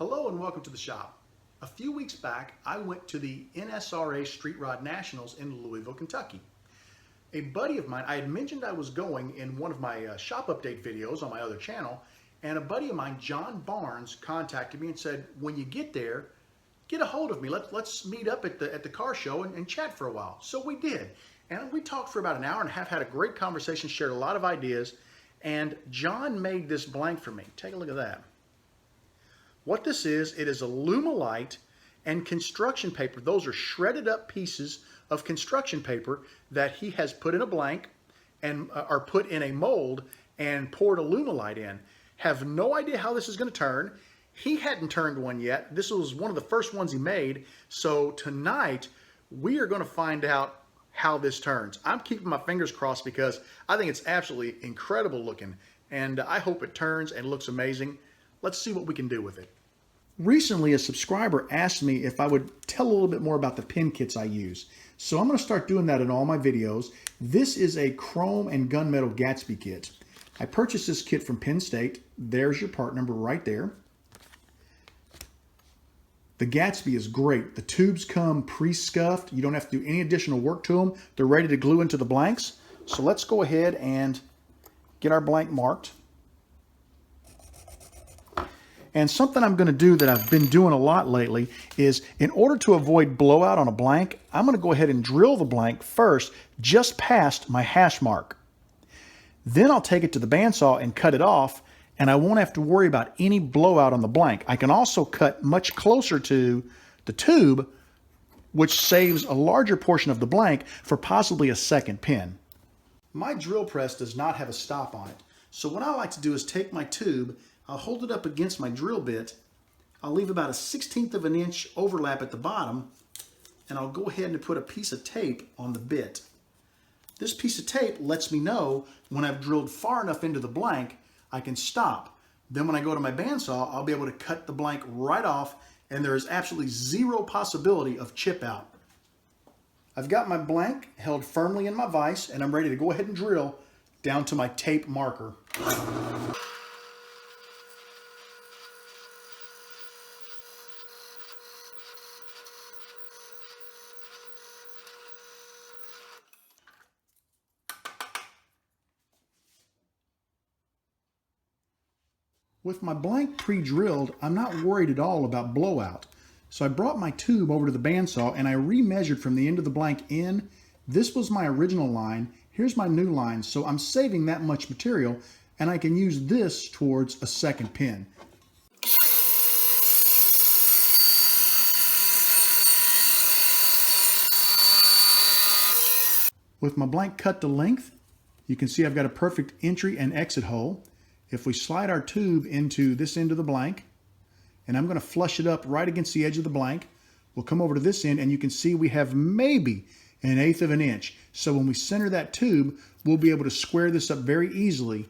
Hello and welcome to the shop. A few weeks back, I went to the NSRA Street Rod Nationals in Louisville, Kentucky. A buddy of mine, I had mentioned I was going in one of my shop update videos on my other channel, and a buddy of mine, John Barnes, contacted me and said, when you get there, get a hold of me. Let's meet up at the car show and chat for a while. So we did. And we talked for about an hour and a half, had a great conversation, shared a lot of ideas, and John made this blank for me. Take a look at that. What this is, it is Alumalite and construction paper. Those are shredded up pieces of construction paper that he has put in a blank and are put in a mold and poured Alumalite in. Have no idea how this is going to turn. He hadn't turned one yet. This was one of the first ones he made. So tonight we are going to find out how this turns. I'm keeping my fingers crossed because I think it's absolutely incredible looking, and I hope it turns and looks amazing. Let's see what we can do with it. Recently, a subscriber asked me if I would tell a little bit more about the pin kits I use. So I'm going to start doing that in all my videos. This is a chrome and gunmetal Gatsby kit. I purchased this kit from Penn State. There's your part number right there. The Gatsby is great. The tubes come pre-scuffed. You don't have to do any additional work to them. They're ready to glue into the blanks. So let's go ahead and get our blank marked. And something I'm going to do that I've been doing a lot lately is, in order to avoid blowout on a blank, I'm going to go ahead and drill the blank first just past my hash mark. Then I'll take it to the bandsaw and cut it off, and I won't have to worry about any blowout on the blank. I can also cut much closer to the tube, which saves a larger portion of the blank for possibly a second pin. My drill press does not have a stop on it, so what I like to do is take my tube, I'll hold it up against my drill bit, I'll leave about a 1/16 of an inch overlap at the bottom, and I'll go ahead and put a piece of tape on the bit. This piece of tape lets me know when I've drilled far enough into the blank, I can stop. Then when I go to my bandsaw, I'll be able to cut the blank right off, and there is absolutely zero possibility of chip out. I've got my blank held firmly in my vise, and I'm ready to go ahead and drill down to my tape marker. With my blank pre-drilled, I'm not worried at all about blowout. So I brought my tube over to the bandsaw and I remeasured from the end of the blank in. This was my original line. Here's my new line. So I'm saving that much material, and I can use this towards a second pin. With my blank cut to length, you can see I've got a perfect entry and exit hole. If we slide our tube into this end of the blank, and I'm going to flush it up right against the edge of the blank, we'll come over to this end and you can see we have maybe 1/8 of an inch. So when we center that tube, we'll be able to square this up very easily.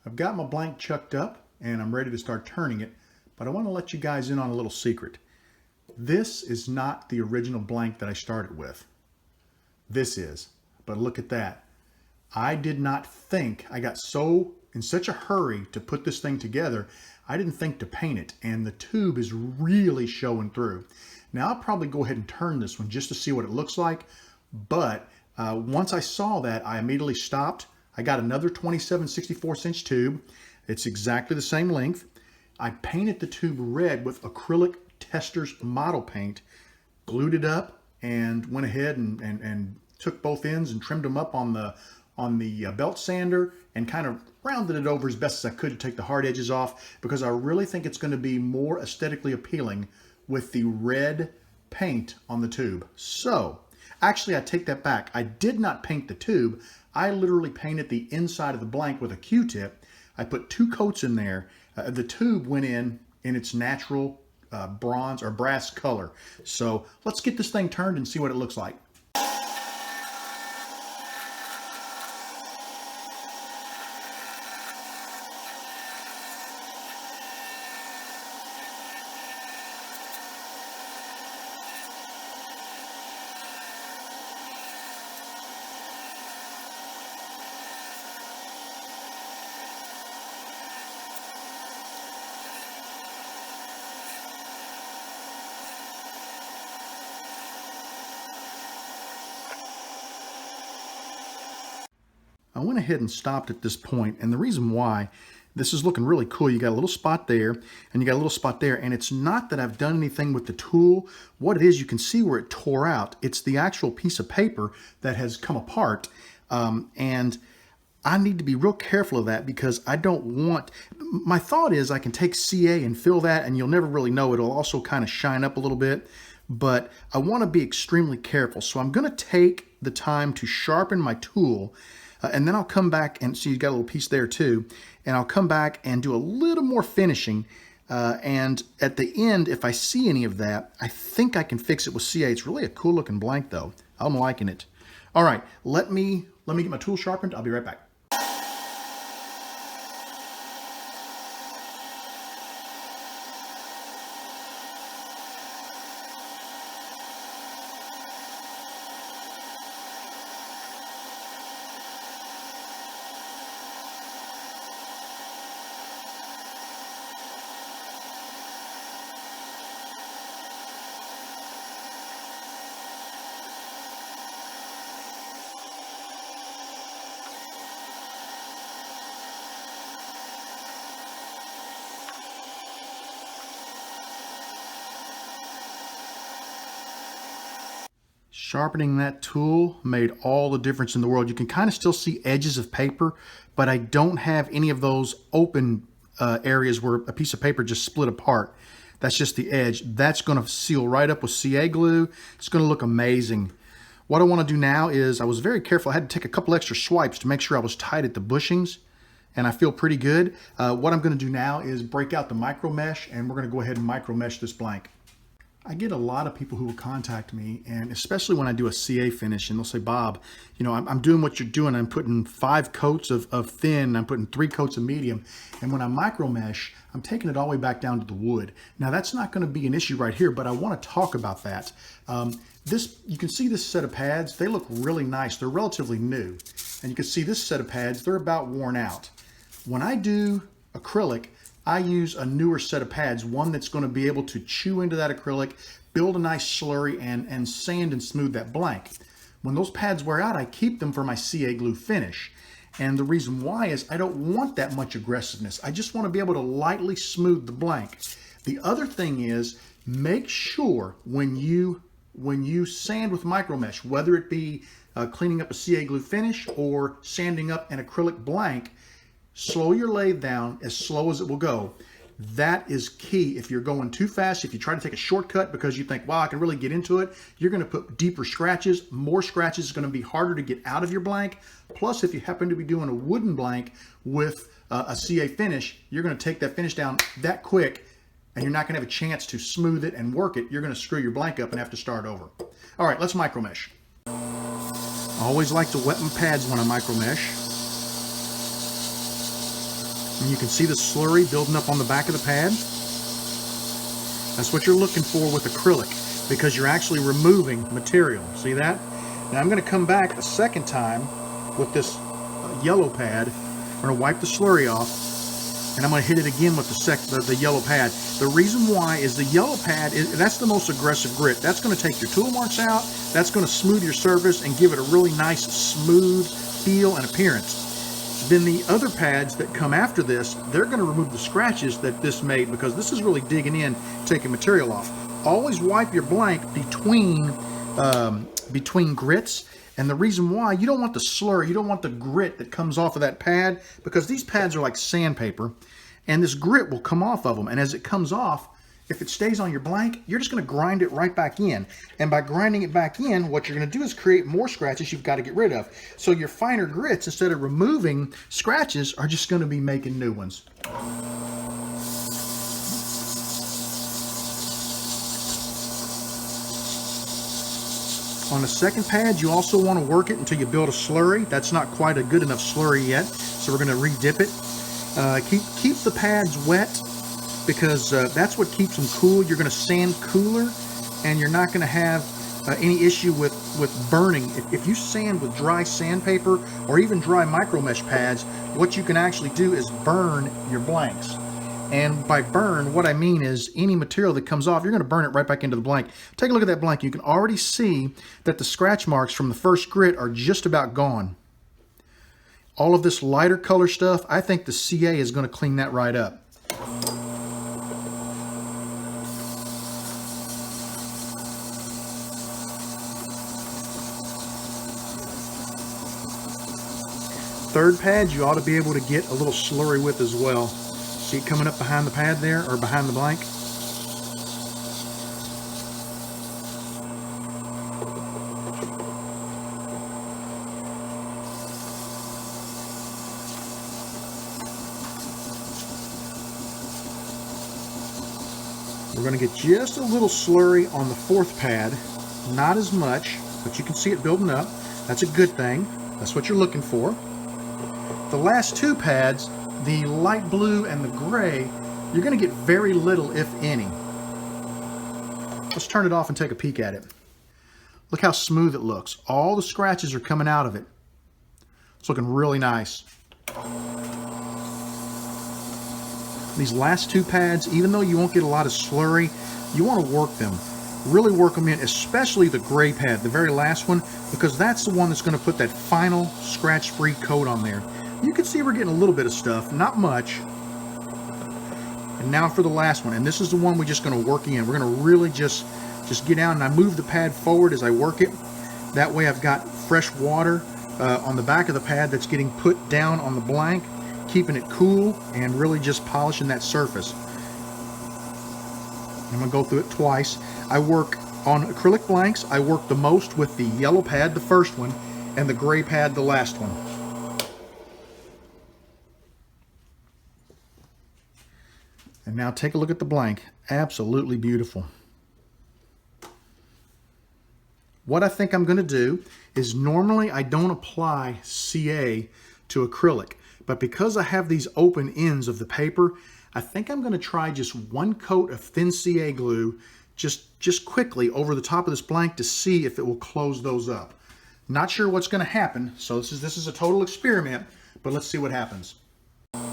I've got my blank chucked up and I'm ready to start turning it, but I want to let you guys in on a little secret. This is not the original blank that I started with. This is, but look at that. I did not think, I got in such a hurry to put this thing together, I didn't think to paint it, and the tube is really showing through. Now I'll probably go ahead and turn this one just to see what it looks like, but once I saw that, I immediately stopped. I got another 27/64 inch tube. It's exactly the same length. I painted the tube red with acrylic Testors model paint, glued it up, and went ahead and took both ends and trimmed them up on the belt sander and kind of rounded it over as best as I could to take the hard edges off, because I really think it's going to be more aesthetically appealing with the red paint on the tube. So actually, I take that back. I did not paint the tube. I literally painted the inside of the blank with a Q-tip. I put 2 coats in there. The tube went in its natural bronze or brass color. So let's get this thing turned and see what it looks like. I went ahead and stopped at this point, and the reason why, this is looking really cool. You got a little spot there, and you got a little spot there, and it's not that I've done anything with the tool. What it is, you can see where it tore out. It's the actual piece of paper that has come apart, and I need to be real careful of that, because I don't want, my thought is I can take CA and fill that, and you'll never really know. It'll also kind of shine up a little bit, but I want to be extremely careful. So I'm going to take the time to sharpen my tool, and then I'll come back and see, you got a little piece there too, and I'll come back and do a little more finishing, and at the end, if I see any of that, I think I can fix it with CA. It's really a cool looking blank though. I'm liking it. All right, let me get my tool sharpened. I'll be right back. Sharpening that tool made all the difference in the world. You can kind of still see edges of paper, but I don't have any of those open areas where a piece of paper just split apart. That's just the edge. That's going to seal right up with CA glue. It's going to look amazing. What I want to do now is, I was very careful. I had to take a couple extra swipes to make sure I was tight at the bushings, and I feel pretty good. What I'm going to do now is break out the micro mesh, and we're going to go ahead and micro mesh this blank. I get a lot of people who will contact me, and especially when I do a CA finish, and they'll say, Bob, you know, I'm doing what you're doing. I'm putting 5 coats of thin, I'm putting 3 coats of medium, and when I micro mesh, I'm taking it all the way back down to the wood. Now that's not going to be an issue right here, but I want to talk about that. You can see this set of pads, they look really nice. They're relatively new, and you can see this set of pads, they're about worn out. When I do acrylic, I use a newer set of pads, one that's going to be able to chew into that acrylic, build a nice slurry, and sand and smooth that blank. When those pads wear out, I keep them for my CA glue finish. And the reason why is I don't want that much aggressiveness. I just want to be able to lightly smooth the blank. The other thing is, make sure when you sand with micro mesh, whether it be cleaning up a CA glue finish or sanding up an acrylic blank, slow your lathe down as slow as it will go. That is key. If you're going too fast, if you try to take a shortcut because you think, wow, I can really get into it, you're going to put deeper scratches. More scratches is going to be harder to get out of your blank. Plus, if you happen to be doing a wooden blank with a CA finish, you're going to take that finish down that quick, and you're not going to have a chance to smooth it and work it. You're going to screw your blank up and have to start over. All right, let's micro mesh. I always like to wet my pads when I micro mesh. And you can see the slurry building up on the back of the pad. That's what you're looking for with acrylic, because you're actually removing material. See that? Now I'm going to come back a second time with this yellow pad. I'm going to wipe the slurry off, and I'm going to hit it again with the yellow pad. The reason why is the yellow pad, that's the most aggressive grit. That's going to take your tool marks out. That's going to smooth your surface and give it a really nice smooth feel and appearance. Then the other pads that come after this, they're going to remove the scratches that this made, because this is really digging in, taking material off. Always wipe your blank between grits, And the reason why, you don't want the slurry, you don't want the grit that comes off of that pad, because these pads are like sandpaper, and this grit will come off of them. And as it comes off, if it stays on your blank, you're just going to grind it right back in. And by grinding it back in, what you're going to do is create more scratches you've got to get rid of. So your finer grits, instead of removing scratches, are just going to be making new ones. On the second pad, you also want to work it until you build a slurry. That's not quite a good enough slurry yet, so we're going to re-dip it. Keep the pads wet, because that's what keeps them cool. You're going to sand cooler, and you're not going to have any issue with burning. If you sand with dry sandpaper or even dry micro mesh pads, what you can actually do is burn your blanks. And by burn, what I mean is any material that comes off, you're going to burn it right back into the blank. Take a look at that blank. You can already see that the scratch marks from the first grit are just about gone. All of this lighter color stuff, I think the CA is going to clean that right up. Third pad, you ought to be able to get a little slurry with as well. See it coming up behind the pad there, or behind the blank? We're going to get just a little slurry on the fourth pad. Not as much, but you can see it building up. That's a good thing. That's what you're looking for. The last two pads, the light blue and the gray, you're going to get very little, if any. Let's turn it off and take a peek at it. Look how smooth it looks. All the scratches are coming out of it. It's looking really nice. These last two pads, even though you won't get a lot of slurry, you want to work them. Really work them in, especially the gray pad, the very last one, because that's the one that's going to put that final scratch-free coat on there. You can see we're getting a little bit of stuff, not much. And now for the last one, and this is the one we're just going to work in. We're going to really just get down, and I move the pad forward as I work it. That way I've got fresh water on the back of the pad that's getting put down on the blank, keeping it cool and really just polishing that surface. I'm going to go through it twice. I work on acrylic blanks. I work the most with the yellow pad, the first one, and the gray pad, the last one. And now take a look at the blank. Absolutely beautiful. What I think I'm going to do is, normally I don't apply CA to acrylic, but because I have these open ends of the paper, I think I'm going to try just one coat of thin CA glue just quickly over the top of this blank to see if it will close those up. Not sure what's going to happen, so this is a total experiment, but let's see what happens.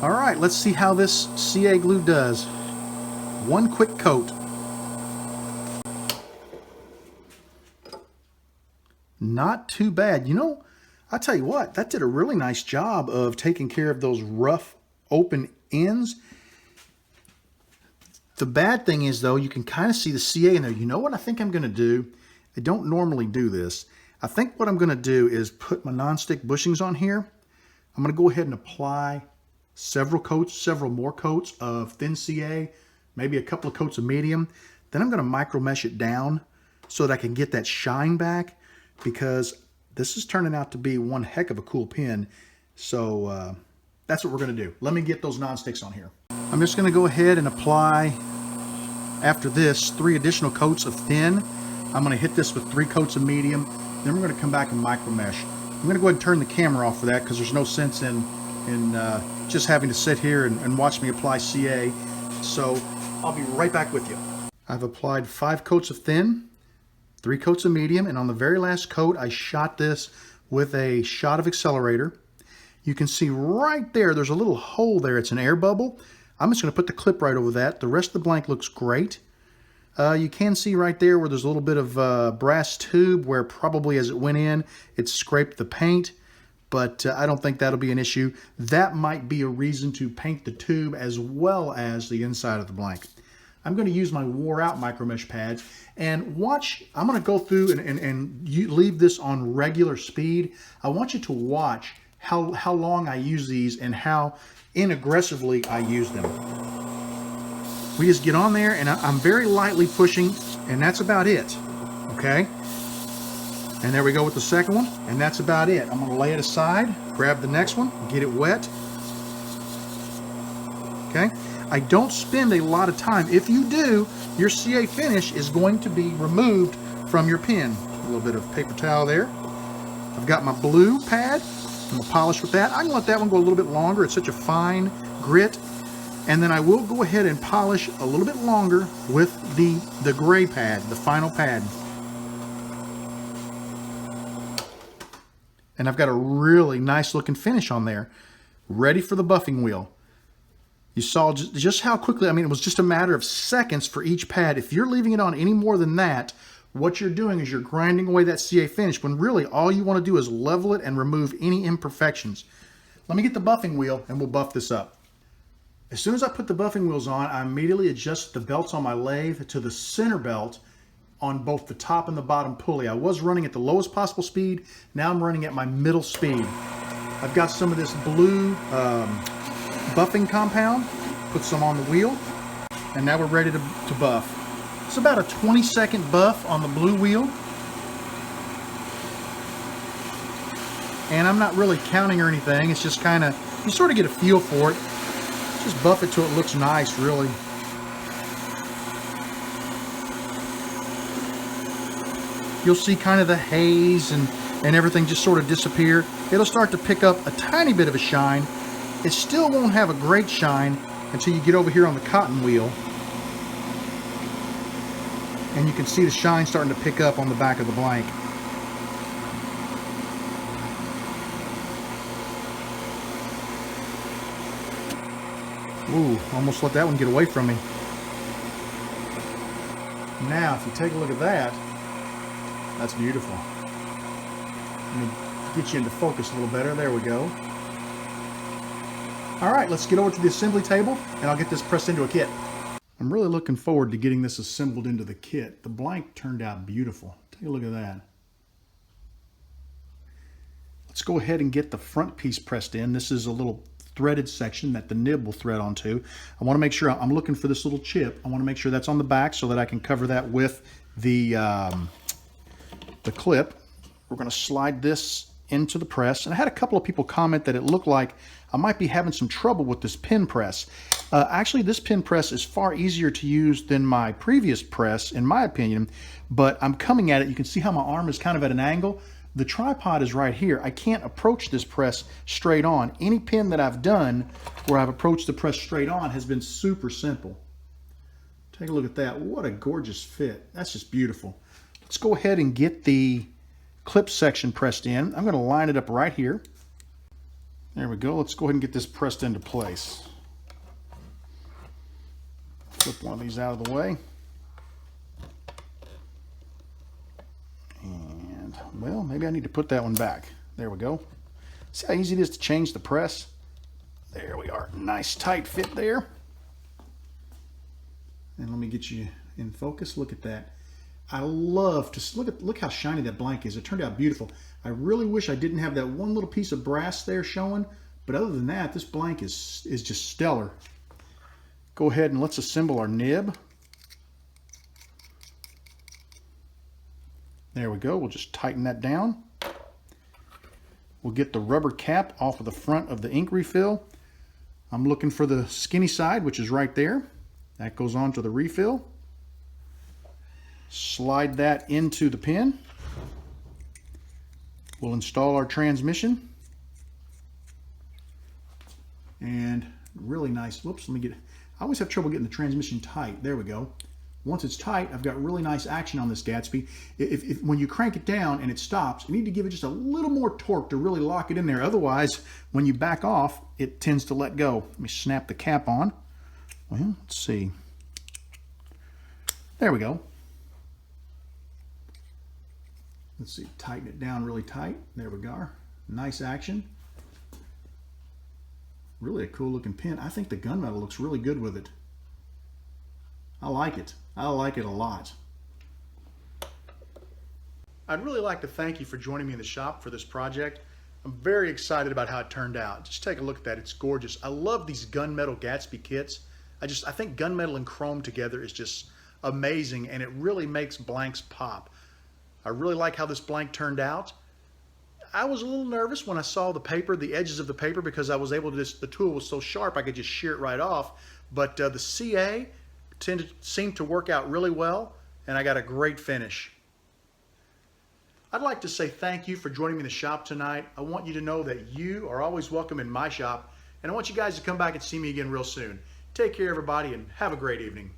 All right, let's see how this CA glue does. One quick coat. Not too bad. You know, I tell you what, that did a really nice job of taking care of those rough open ends. The bad thing is, though, you can kind of see the CA in there. You know what I think I'm going to do? I don't normally do this. I think what I'm going to do is put my nonstick bushings on here. I'm going to go ahead and apply several more coats of thin CA, maybe a couple of coats of medium. Then I'm going to micro mesh it down so that I can get that shine back, because this is turning out to be one heck of a cool pen. So that's what we're going to do. Let me get those non-sticks on here. I'm just going to go ahead and apply, after this, 3 additional coats of thin. I'm going to hit this with 3 coats of medium. Then we're going to come back and micro mesh. I'm going to go ahead and turn the camera off for that, because there's no sense in just having to sit here and watch me apply CA. So I'll be right back with you. I've applied 5 coats of thin, 3 coats of medium, and on the very last coat I shot this with a shot of accelerator. You can see right there, there's a little hole there. It's an air bubble. I'm just going to put the clip right over that. The rest of the blank looks great. You can see right there where there's a little bit of brass tube where probably as it went in, it scraped the paint, but I don't think that'll be an issue. That might be a reason to paint the tube as well as the inside of the blank. I'm going to use my wore out micro mesh pads and watch. I'm going to go through and leave this on regular speed. I want you to watch how long I use these and how inaggressively I use them. We just get on there and I'm very lightly pushing, and that's about it. Okay. And there we go with the second one, and that's about it. I'm going to lay it aside, grab the next one, get it wet. Okay, I don't spend a lot of time. If you do, your CA finish is going to be removed from your pin. A little bit of paper towel there. I've got my blue pad. I'm going to polish with that. I can let that one go a little bit longer. It's such a fine grit. And then I will go ahead and polish a little bit longer with the gray pad, the final pad. And I've got a really nice looking finish on there, ready for the buffing wheel. You saw just how quickly, I mean, it was just a matter of seconds for each pad. If you're leaving it on any more than that, what you're doing is you're grinding away that CA finish when really all you want to do is level it and remove any imperfections. Let me get the buffing wheel and we'll buff this up. As soon as I put the buffing wheels on, I immediately adjust the belts on my lathe to the center belt on both the top and the bottom pulley. I was running at the lowest possible speed. Now I'm running at my middle speed. I've got some of this blue buffing compound, put some on the wheel, and now we're ready to buff. It's about a 20-second buff on the blue wheel. And I'm not really counting or anything. It's just kind of, you sort of get a feel for it. Just buff it till it looks nice, really. You'll see kind of the haze and everything just sort of disappear. It'll start to pick up a tiny bit of a shine. It still won't have a great shine until you get over here on the cotton wheel. And you can see the shine starting to pick up on the back of the blank. Ooh, almost let that one get away from me. Now, if you take a look at that, that's beautiful. Let me get you into focus a little better. There we go. All right, let's get over to the assembly table and I'll get this pressed into a kit. I'm really looking forward to getting this assembled into the kit. The blank turned out beautiful. Take a look at that. Let's go ahead and get the front piece pressed in. This is a little threaded section that the nib will thread onto. I want to make sure, I'm looking for this little chip. I want to make sure that's on the back so that I can cover that with the clip. We're going to slide this into the press. And I had a couple of people comment that it looked like I might be having some trouble with this pin press. Actually, this pin press is far easier to use than my previous press, in my opinion, but I'm coming at it. You can see how my arm is kind of at an angle. The tripod is right here. I can't approach this press straight on. Any pin that I've done where I've approached the press straight on has been super simple. Take a look at that. What a gorgeous fit. That's just beautiful. Let's go ahead and get the clip section pressed in. I'm going to line it up right here. There we go. Let's go ahead and get this pressed into place. Flip one of these out of the way. And, well, maybe I need to put that one back. There we go. See how easy it is to change the press? There we are. Nice tight fit there. And let me get you in focus. Look at that. I love to look how shiny that blank is. It turned out beautiful. I really wish I didn't have that one little piece of brass there showing, but other than that, this blank is just stellar. Go ahead and let's assemble our nib. There we go. We'll just tighten that down. We'll get the rubber cap off of the front of the ink refill. I'm looking for the skinny side, which is right there. That goes on to the refill. Slide that into the pin. We'll install our transmission. And really nice, whoops, let me get, I always have trouble getting the transmission tight. There we go. Once it's tight, I've got really nice action on this Gatsby. When you crank it down and it stops, you need to give it just a little more torque to really lock it in there. Otherwise, when you back off, it tends to let go. Let me snap the cap on. Well, let's see. There we go. Let's see, tighten it down really tight. There we go. Nice action. Really a cool looking pin. I think the gunmetal looks really good with it. I like it. I like it a lot. I'd really like to thank you for joining me in the shop for this project. I'm very excited about how it turned out. Just take a look at that. It's gorgeous. I love these gunmetal Gatsby kits. I think gunmetal and chrome together is just amazing, and it really makes blanks pop. I really like how this blank turned out. I was a little nervous when I saw the paper, the edges of the paper, because I was able to the tool was so sharp I could just shear it right off. But the CA seemed to work out really well, and I got a great finish. I'd like to say thank you for joining me in the shop tonight. I want you to know that you are always welcome in my shop, and I want you guys to come back and see me again real soon. Take care, everybody, and have a great evening.